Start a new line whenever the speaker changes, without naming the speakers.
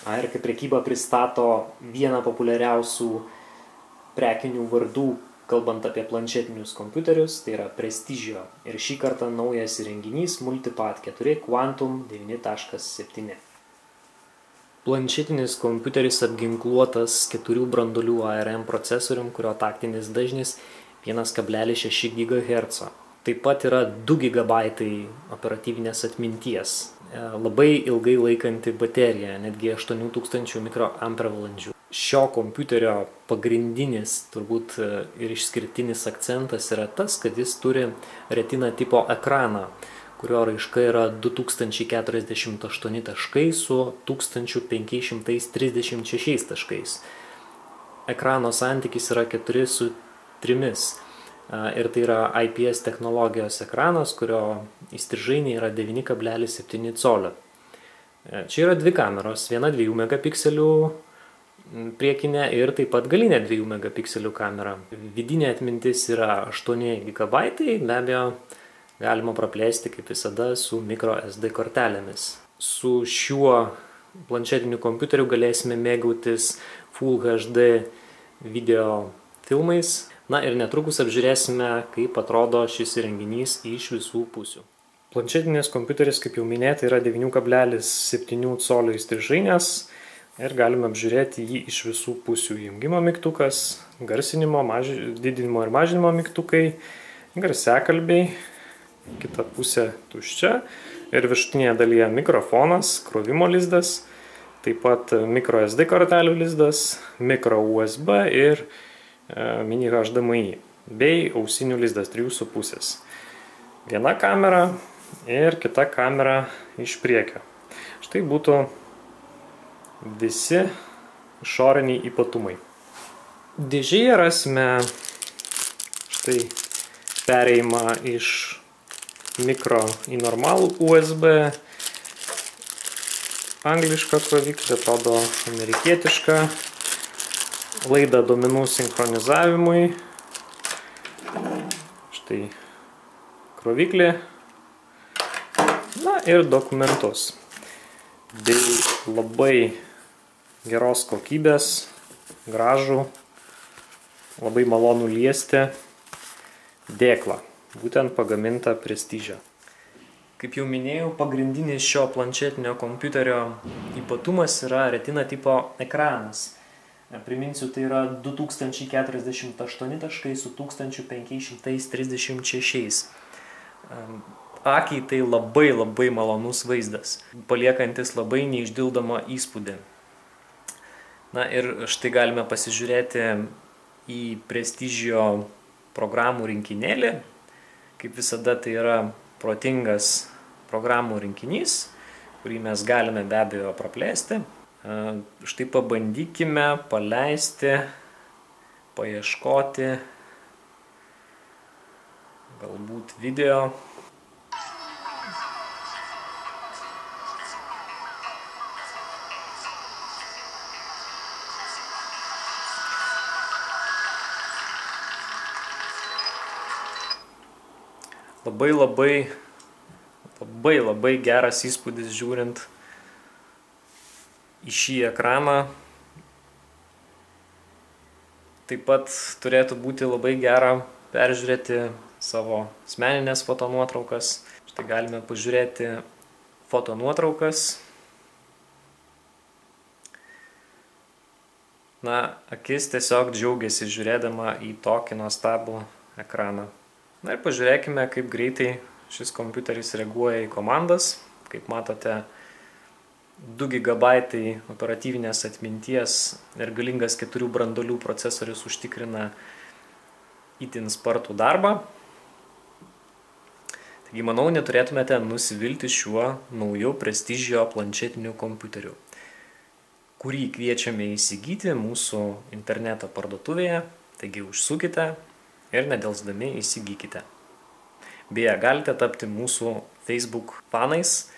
ARK prekyba pristato vieną populiariausių prekinių vardų, kalbant apie planšetinius kompiuterius, tai yra Prestigio. Ir šį kartą naujas įrenginys Multipad 4 Quantum 9.7. Planšetinis kompiuteris apginkluotas 4 branduolių ARM procesorium, kurio taktinis dažnis 1,6 GHz. Taip pat yra 2 GB operatyvinės atminties. Labai ilgai laikanti baterija, netgi 8000 mAh. Šio kompiuterio pagrindinis, turbūt ir išskirtinis akcentas yra tas, kad jis turi Retina tipo ekraną, kurio raiška yra 2048 taškai su 1536 taškais. Ekrano santykis yra 4:3. Ir tai yra IPS technologijos ekranas, kurio įstrižainė yra 9,7 colio. Čia yra dvi kameros, viena 2 megapikselių priekinė ir taip pat galinė 2 megapikselių kamera. Vidinė atmintis yra 8 GB, be abejo galima praplėsti kaip visada su microSD kortelėmis. Su šiuo planšetiniu kompiuteriu galėsime mėgautis Full HD video filmais. Na ir netrukus apžiūrėsime, kaip atrodo šis įrenginys iš visų pusių. Planšetinis kompiuteris, kaip jau minėta, yra 9,7 colio įstrižainės ir galime apžiūrėti jį iš visų pusių. Jungimo mygtukas, garsinimo, didinimo ir mažinimo mygtukai, garsiakalbiai, kita pusė tuščia ir viršutinėje dalyje mikrofonas, krovimo lizdas, taip pat microSD kortelių lizdas, micro USB ir mini HDMI bei ausinių lizdas 3,5. Viena kamera ir kita kamera iš priekio. Štai būtų visi išoriniai ypatumai. Dėžėje rasime štai perėjimą iš mikro į normalų USB, anglišką kroviklį, atrodo amerikietišką, laidą duomenų sinchronizavimui, štai kroviklį, na ir dokumentus, bei labai geros kokybės, gražų, labai malonų liesti dėklą, būtent pagaminta Prestigio. Kaip jau minėjau, pagrindinis šio planšetinio kompiuterio ypatumas yra Retina tipo ekranas. Priminsiu, tai yra 2048 taškai su 1536. Akiai tai labai malonus vaizdas, paliekantis labai neišdildomą įspūdį. Na ir štai galime pasižiūrėti į Prestigio programų rinkinėlį. Kaip visada tai yra protingas programų rinkinys, kurį mes galime be abejo praplėsti. Štai pabandykime paleisti, paieškoti galbūt video. Labai geras įspūdis žiūrint į šį ekraną. Taip pat turėtų būti labai gera peržiūrėti savo asmeninės fotonuotraukas. Štai galime pažiūrėti fotonuotraukas. Na, akis tiesiog džiaugiasi žiūrėdama į tokį nuostabų ekraną. Na ir pažiūrėkime, kaip greitai šis kompiuteris reaguoja į komandas. Kaip matote, 2 GB operatyvinės atminties ir galingas 4 branduolių procesorius užtikrina itin spartų darbą. Taigi, manau, neturėtumėte nusivilti šiuo nauju Prestigio planšetiniu kompiuteriu, kurį kviečiame įsigyti mūsų interneto parduotuvėje. Taigi, užsukite ir nedelsdami įsigykite. Beje, galite tapti mūsų Facebook fanais.